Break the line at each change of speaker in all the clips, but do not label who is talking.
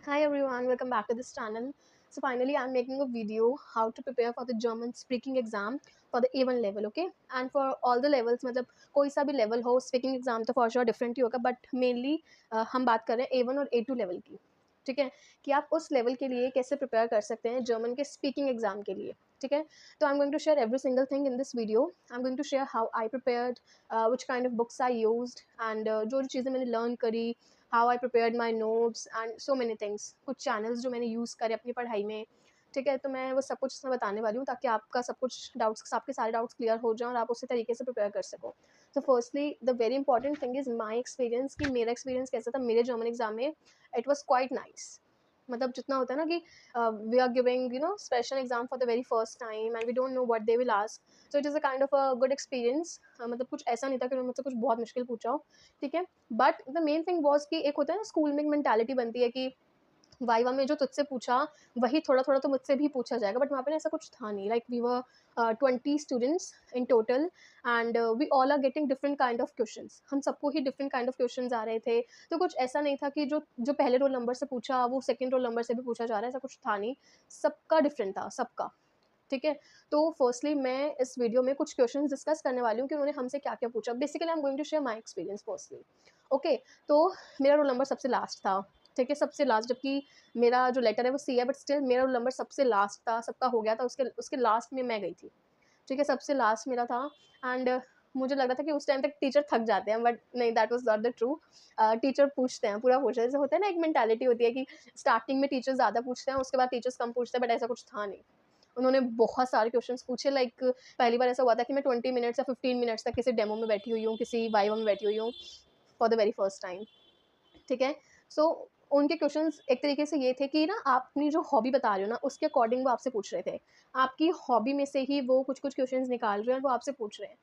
Hi everyone, welcome back to this channel. So finally I'm making a video how to prepare for the German speaking exam for the A1 level, okay? And for all the levels, मतलब कोई सा भी level हो, speaking exam तो for sure different ही होगा, but mainly हम बात कर रहे हैं A1 और A2 level की, ठीक है? कि आप उस level के लिए कैसे prepare कर सकते हैं German के speaking exam के लिए, ठीक है? तो I'm going to share every single thing in this video. I'm going to share how I prepared, which kind of books I used, and जो चीज़ें मैंने learn करी, how I prepared my notes and so many things, कुछ channels जो मैंने use करे अपनी पढ़ाई में, ठीक है? तो मैं वो सब कुछ इसमें बताने वाली हूँ ताकि आपका सब कुछ डाउट्स, आपके सारे डाउट्स क्लियर हो जाएँ और आप उसी तरीके से प्रिपेयर कर सको। तो firstly the very important thing is my experience, कि मेरा एक्सपीरियंस कैसा था मेरे जर्मन एग्जाम में। It was quite nice. मतलब जितना होता है ना कि we are giving special exam for the very first time and we don't know what they will ask, so it is a kind of a good experience. मतलब कुछ ऐसा नहीं था कि उन्होंने मुझसे कुछ बहुत मुश्किल पूछा हो, ठीक है? But the main thing was कि एक होता है ना स्कूल में एक मेंटालिटी बनती है कि वाइवा में जो तुझसे पूछा वही थोड़ा थोड़ा तो मुझसे भी पूछा जाएगा, बट वहाँ पे ऐसा कुछ था नहीं। Like we were 20 students in total and we all are getting different kind of questions, हम सबको ही डिफरेंट काइंड ऑफ क्वेश्चंस आ रहे थे। तो कुछ ऐसा नहीं था कि जो जो पहले रोल नंबर से पूछा वो सेकेंड रोल नंबर से भी पूछा जा रहा है, ऐसा कुछ था नहीं। सबका डिफरेंट था, सबका, ठीक है? तो फर्स्टली मैं इस वीडियो में कुछ क्वेश्चंस डिस्कस करने वाली हूँ कि उन्होंने हमसे क्या क्या पूछा। Basically I am going to share my experience firstly, okay? तो मेरा रोल नंबर सबसे लास्ट था, ठीक है? सबसे लास्ट, जबकि मेरा जो लेटर है वो सी है, बट स्टिल मेरा रोल नंबर सबसे लास्ट था। सबका हो गया था, उसके उसके लास्ट में मैं गई थी, ठीक है? सबसे लास्ट मेरा था एंड मुझे लग रहा था कि उस टाइम तक टीचर थक जाते हैं, बट नहीं, that was not the true. Teacher पूछते हैं, पूरा पूछते हैं। जैसे होता है ना, एक मेंटालिटी होती है कि स्टार्टिंग में टीचर ज़्यादा पूछते हैं, उसके बाद टीचर्स कम पूछते हैं, बट ऐसा कुछ था नहीं। उन्होंने बहुत सारे क्वेश्चंस पूछे। लाइक पहली बार ऐसा हुआ था कि मैं 20 मिनट्स या 15 मिनट्स तक किसी डेमो में बैठी हुई हूँ, किसी वाइवा में बैठी हुई हूँ for the very first time, ठीक है? सो उनके क्वेश्चंस एक तरीके से ये थे कि ना, आप अपनी जो हॉबी बता रहे हो ना, उसके अकॉर्डिंग वो आपसे पूछ रहे थे। आपकी हॉबी में से ही वो कुछ-कुछ क्वेश्चंस निकाल रहे हैं और वो आपसे पूछ रहे हैं।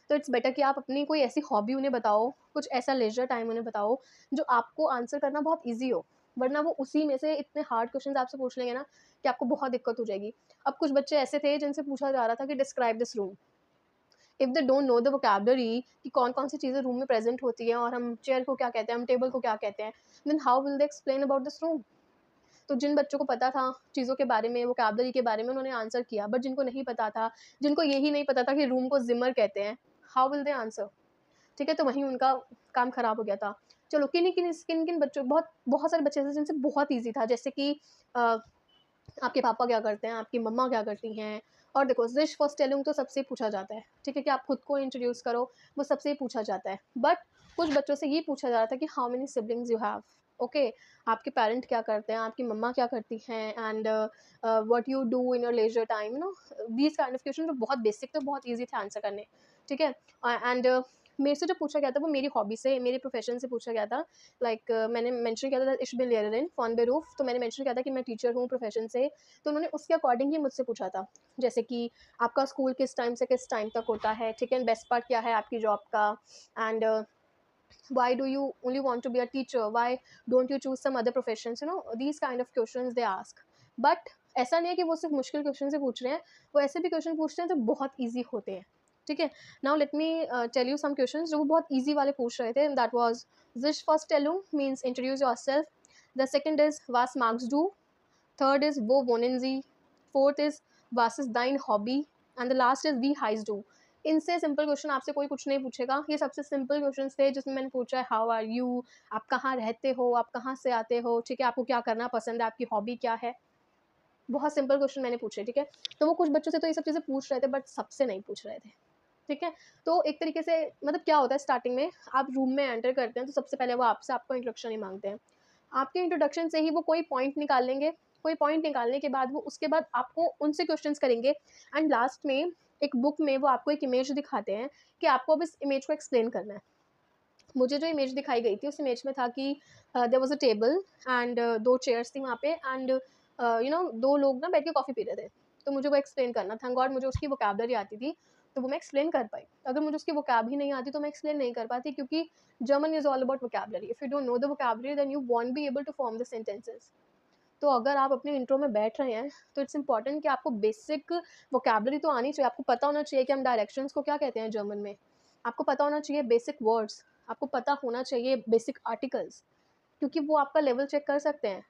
तो इट्स बेटर कि आप अपनी कोई ऐसी हॉबी उन्हें बताओ, कुछ ऐसा लेजर टाइम उन्हें बताओ जो आपको आंसर करना बहुत ईज़ी हो। वरना वो उसी में से इतने हार्ड क्वेश्चंस आपसे पूछ लेंगे ना कि आपको बहुत दिक्कत हो जाएगी। अब कुछ बच्चे ऐसे थे जिनसे पूछा जा रहा था कि describe this room. If they don't know the vocabulary कि कौन-कौन सी चीज़ें रूम में प्रेज़ेंट होती हैं और हम चेयर को क्या कहते हैं, हम टेबल को क्या कहते हैं, then how will they explain about this room? तो जिन बच्चों को पता था चीज़ों के बारे में, वोकैब्युलरी के बारे में, उन्होंने आंसर किया, बट जिनको नहीं पता था, जिनको यही नहीं पता था कि रूम को ज़िमर कहते हैं, हाउ विल दे आंसर? ठीक है? तो वहीं उनका काम खराब हो गया था। चलो किन-किन बच्चों, बहुत बहुत सारे बच्चे ऐसे जिनसे बहुत ईज़ी था, जैसे कि अ, आपके पापा क्या करते हैं, आपकी मम्मा क्या करती हैं। और देखो, ज़िश फॉर टेलिंग तो सबसे पूछा जाता है, ठीक है? कि आप खुद को इंट्रोड्यूस करो, वो सबसे ही पूछा जाता है। बट कुछ बच्चों से ये पूछा जा रहा था कि how many siblings you have, okay? आपके पेरेंट क्या करते हैं, आपकी मम्मा क्या करती हैं, and what you do in your leisure time, these kind of question जो बहुत बेसिक थे, बहुत ईज़ी थे आंसर करने, ठीक है? एंड मेरे से जो पूछा गया था वो मेरी हॉबी से, मेरे प्रोफ़ेशन से पूछा गया था। लाइक मैंने मेंशन किया था इश बिन लेयररिन फॉन बेरूफ, तो मैंने मेंशन किया था कि मैं टीचर हूँ प्रोफ़ेशन से। तो उन्होंने उसके अकॉर्डिंग ही मुझसे पूछा था। जैसे कि आपका स्कूल किस टाइम से किस टाइम तक होता है, ठीक है? एंड बेस्ट पार्ट क्या है आपकी जॉब का, and why do you only want to be a teacher, why don't you choose some other professions, these kind of questions they ask. बट ऐसा नहीं है कि वो सिर्फ़ मुश्किल क्वेश्चन से पूछ रहे हैं, वो ऐसे भी क्वेश्चन पूछते हैं जो बहुत ईज़ी होते हैं, ठीक है? Now let me tell you some questions जो वो बहुत ईज़ी वाले पूछ रहे थे, that was "Sich Vorstellung" means introduce yourself. The second is "Was magst du?" Third is "Wo wohnen Sie?" Fourth is "Was ist dein Hobby?" And the last is "Wie heißt du?" इनसे simple question आपसे कोई कुछ नहीं पूछेगा। ये सबसे simple questions थे जिसमें मैंने पूछा है हाउ आर यू, आप कहाँ रहते हो, आप कहाँ से आते हो, ठीक है? आपको क्या करना पसंद है, आपकी हॉबी क्या है? बहुत सिंपल क्वेश्चन मैंने पूछे, ठीक है? तो वो कुछ बच्चों से तो ये सब चीज़ें पूछ रहे थे, बट सबसे नहीं पूछ रहे थे, ठीक है? तो एक तरीके से मतलब क्या होता है, स्टार्टिंग में आप रूम में एंटर करते हैं तो सबसे पहले वो आपसे आपका इंट्रोडक्शन ही माँगते हैं। आपके इंट्रोडक्शन से ही वो कोई पॉइंट निकाल लेंगे, कोई पॉइंट निकालने के बाद वो उसके बाद आपको उनसे क्वेश्चन्स करेंगे एंड लास्ट में एक बुक में वो आपको एक इमेज दिखाते हैं कि आपको अब इस इमेज को एक्सप्लेन करना है। मुझे जो इमेज दिखाई गई थी उस इमेज में था कि there was a table and 2 chairs थी वहाँ पे एंड 2 लोग ना बैठ के कॉफ़ी पी रहे थे। तो मुझे वो एक्सप्लेन करना, थैंक गॉड मुझे उसकी वोकैब्युलरी आती थी, तो वो मैं एक्सप्लेन कर पाई। अगर मुझे उसकी वोकैब ही नहीं आती तो मैं एक्सप्लेन नहीं कर पाती, क्योंकि German is all about vocabulary. If you don't know the vocabulary then you won't be able to form the sentences. तो अगर आप अपने इंट्रो में बैठ रहे हैं तो इट्स इम्पोर्टेंट कि आपको बेसिक वोकैब्युलरी तो आनी चाहिए। आपको पता होना चाहिए कि हम डायरेक्शंस को क्या कहते हैं जर्मन में। आपको पता होना चाहिए बेसिक वर्ड्स, आपको पता होना चाहिए बेसिक आर्टिकल्स, क्योंकि वो आपका लेवल चेक कर सकते हैं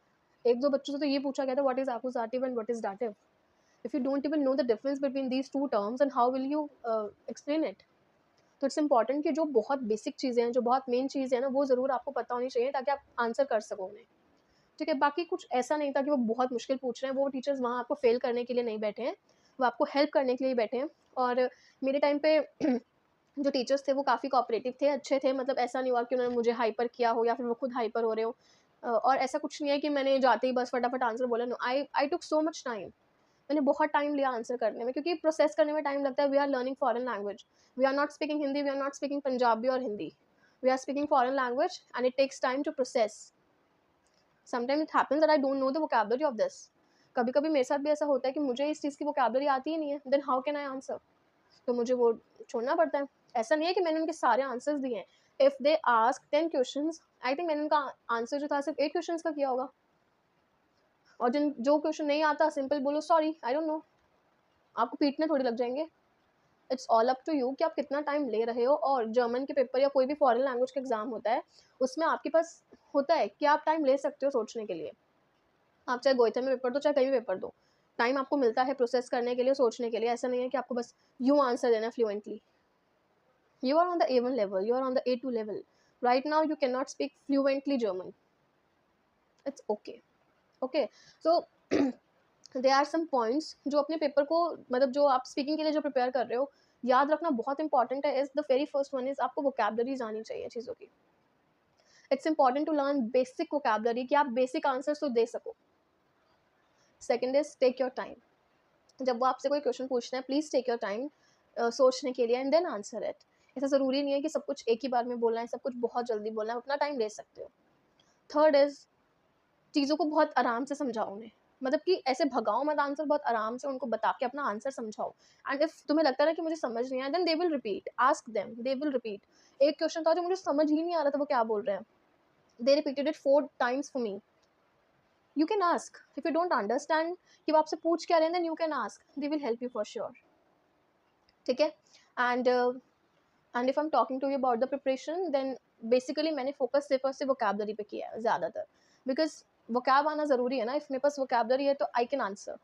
एक दो बच्चों से तो ये पूछा गया था what is accusative and what is dative. If you don't even know the difference between these two terms and how will you explain it. तो इट्स इंपॉर्टेंट कि जो बहुत बेसिक चीज़ें हैं, जो बहुत मेन चीज़ है ना, वो ज़रूर आपको पता होनी चाहिए ताकि आप आंसर कर सको उन्हें. ठीक है, बाकी कुछ ऐसा नहीं था कि वो बहुत मुश्किल पूछ रहे हैं. वो टीचर्स वहाँ आपको फेल करने के लिए नहीं बैठे हैं, वो आपको हेल्प करने के लिए बैठे हैं. और मेरे टाइम पे जो टीचर्स थे वो काफ़ी कोऑपरेटिव थे, अच्छे थे. मतलब ऐसा नहीं हुआ कि उन्होंने मुझे हाइपर किया हो या फिर वो खुद हाइपर हो रहे हो. और ऐसा कुछ नहीं है कि मैंने जाते ही बस फटाफट आंसर बोला. नो, आई टुक सो मच टाइम. मैंने बहुत टाइम लिया आंसर करने में, क्योंकि प्रोसेस करने में टाइम लगता है. We are learning foreign language. We are not speaking Hindi, we are not speaking Punjabi और Hindi. We are speaking foreign language and it takes time to process. Sometime it happens that I don't know the vocabulary of this. कभी कभी मेरे साथ भी ऐसा होता है कि मुझे इस चीज़ की वोकैबुलरी आती ही नहीं है. Then how can I answer? तो मुझे वो छोड़ना पड़ता है. ऐसा नहीं है कि मैंने उनके सारे आंसर्स दिए हैं. If they ask 10 questions, I think मैंने उनका आंसर जो था सिर्फ 8 क्वेश्चंस का किया होगा. और जो क्वेश्चन नहीं आता, सिंपल बोलो सॉरी आई डोंट नो. आपको पीटने थोड़ी लग जाएंगे. It's all up to you कि आप कितना टाइम ले रहे हो. और जर्मन के पेपर या कोई भी फॉरेन लैंग्वेज का एग्जाम होता है, उसमें आपके पास होता है कि आप टाइम ले सकते हो सोचने के लिए. आप चाहे गोइथे में पेपर दो, चाहे कहीं भी पेपर दो, टाइम आपको मिलता है प्रोसेस करने के लिए, सोचने के लिए. ऐसा नहीं है कि आपको बस यूँ आंसर देना fluently. You are on the A1 level, you are on the A2 level. Right now, you cannot speak fluently German. It's okay. Okay. So, there are some points जो अपने पेपर को, मतलब जो आप स्पीकिंग के लिए जो प्रिपेयर कर रहे हो, याद रखना बहुत इंपॉर्टेंट है. Is the very first one is आपको वोकैबुलरीज आनी चाहिए चीज़ों की. It's important to learn basic vocabulary कि आप बेसिक आंसर्स तो दे सको. Second is take your time. जब वो आपसे कोई क्वेश्चन पूछना है, प्लीज़ टेक योर टाइम सोचने के लिए एंड देन आंसर इट. ऐसा ज़रूरी नहीं है कि सब कुछ एक ही बार में बोलना है, सब कुछ बहुत जल्दी बोलना है. अपना टाइम ले सकते हो. थर्ड इज़ चीज़ों को बहुत आराम से समझाओ उन्हें. मतलब कि ऐसे भगाओ मत आंसर, बहुत आराम से उनको बता के अपना आंसर समझाओ. एंड इफ तुम्हें लगता है ना कि मुझे समझ नहीं आया, then they will repeat. Ask them, they will repeat. एक क्वेश्चन था जो मुझे समझ ही नहीं आ रहा था वो क्या बोल रहे हैं. They repeated it 4 times for me. You can ask. If you don't understand कि वो आपसे पूछ क्या रहे हैं, then you can ask. They will help you for sure. ठीक है. And and if I am talking to you about the preparation, then basically मैंने फोकस सिर्फ और सिर्फ वोकैबुलरी पे किया है ज़्यादातर. बिकॉज वोकैब आना ज़रूरी है ना. इफ़ मेरे पास वोकैबुलरी है तो आई कैन आंसर.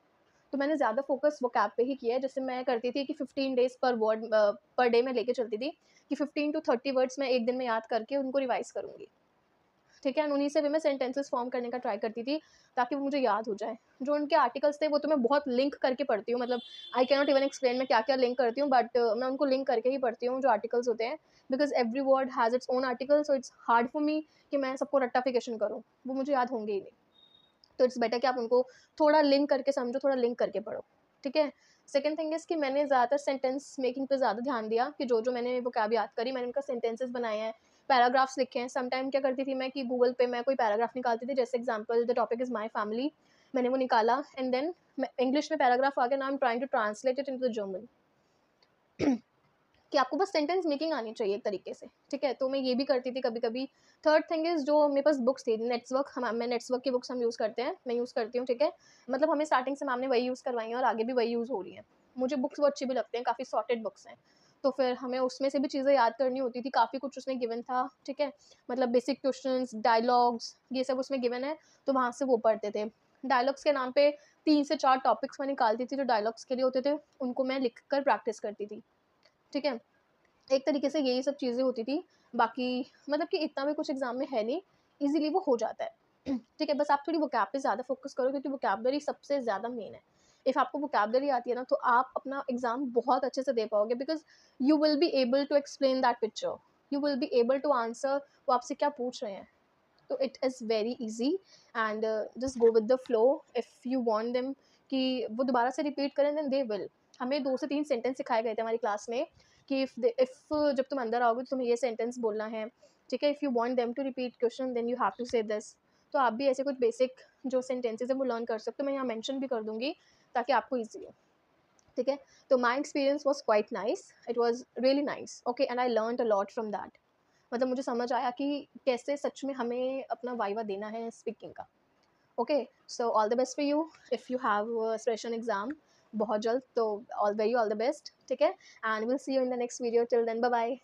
तो मैंने ज़्यादा फोकस वोकैब पे ही किया है. जैसे मैं करती थी कि 15 डेज पर वर्ड पर डे में लेके चलती थी कि 15 to 30 वर्ड्स मैं एक दिन में याद करके उनको रिवाइज़ करूँगी. ठीक है. एंड उन्हीं से भी मैं सेंटेंसेस फॉर्म करने का ट्राई करती थी ताकि वो मुझे याद हो जाए. जो उनके आर्टिकल्स थे वो तो मैं बहुत लिंक करके पढ़ती हूँ. मतलब I can not even explain मैं क्या क्या लिंक करती हूँ, बट मैं उनको लिंक करके ही पढ़ती हूँ जो आर्टिकल्स होते हैं. Because every word has its own article, so it's hard for me कि मैं सबको रट्टाफिकेशन करूँ. वो मुझे याद होंगे ही नहीं. तो इट्स बेटर कि आप उनको थोड़ा लिंक करके समझो, थोड़ा लिंक करके पढ़ो. ठीक है. सेकंड थिंग इज़ कि मैंने ज़्यादातर सेंटेंस मेकिंग पे ज़्यादा ध्यान दिया कि जो मैंने वो क्या याद करी, मैंने उनका सेंटेंसेस बनाए हैं, पैराग्राफ्स लिखे हैं. सम टाइम क्या करती थी मैं कि गूगल पे मैं कोई पैराग्राफ निकालती थी. जैसे example the topic is my family, मैंने वो निकाला एंड देन इंग्लिश में पैराग्राफ आ गया. Now I am trying to translate it into the German. कि आपको बस सेंटेंस मेकिंग आनी चाहिए एक तरीके से. ठीक है. तो मैं ये भी करती थी कभी कभी. थर्ड थिंग इज़ जो मेरे पास बुक्स थी, नेट्सवर्क, मैं नेट्सवर्क की बुक्स हम यूज़ करते हैं, मैं यूज़ करती हूँ. ठीक है. मतलब हमें स्टार्टिंग से मैम ने वही यूज़ करवाई हैं और आगे भी वही यूज़ हो रही हैं. मुझे बुक्स वो अच्छी भी लगती हैं, काफ़ी सॉर्टेड बुक्स हैं. तो फिर हमें उसमें से भी चीज़ें याद करनी होती थी. काफ़ी कुछ उसमें गिवन था. ठीक है. मतलब बेसिक क्वेश्चंस, डायलॉग्स, ये सब उसमें गिवन है. तो वहाँ से वो पढ़ते थे. डायलॉग्स के नाम पे 3 से 4 टॉपिक्स मैं निकालती थी जो डायलॉग्स के लिए होते थे. उनको मैं लिख कर प्रैक्टिस करती थी. ठीक है. एक तरीके से यही सब चीज़ें होती थी. बाकी मतलब कि इतना भी कुछ एग्ज़ाम में है नहीं, ईज़िली वो हो जाता है. ठीक है. बस आप थोड़ी वोकैब पे ज़्यादा फ़ोकस करो क्योंकि वोकैबुलरी सबसे ज़्यादा मेन है. इफ़ आपको वोकैबुलरी आती है ना तो आप अपना एग्ज़ाम बहुत अच्छे से दे पाओगे. Because you will be able to explain that picture, you will be able to answer वो आपसे क्या पूछ रहे हैं. तो it is very easy and just go with the flow. If you want them कि वो दोबारा से रिपीट करें, देन दे विल. हमें 2 से 3 सेंटेंस सिखाए गए थे हमारी क्लास में कि इफ़ जब तुम अंदर आओगे तो तुम्हें ये सेंटेंस बोलना है. ठीक है. If you want them to repeat question, then you have to say this. तो आप भी ऐसे कुछ बेसिक जो सेंटेंसेस है वो लर्न कर सकते हो. मैं यहाँ मेंशन भी कर दूँगी ताकि आपको ईज़ी हो. ठीक है. तो my experience was quite nice, it was really nice. Okay. And I learned a lot from that. मतलब मुझे समझ आया कि कैसे सच में हमें अपना वाइवा देना है स्पीकिंग का. Okay. So all the best for you if you have session exam बहुत जल्द. तो ऑल द बेस्ट. ठीक है. And will see you in the next video. Till then bye bye.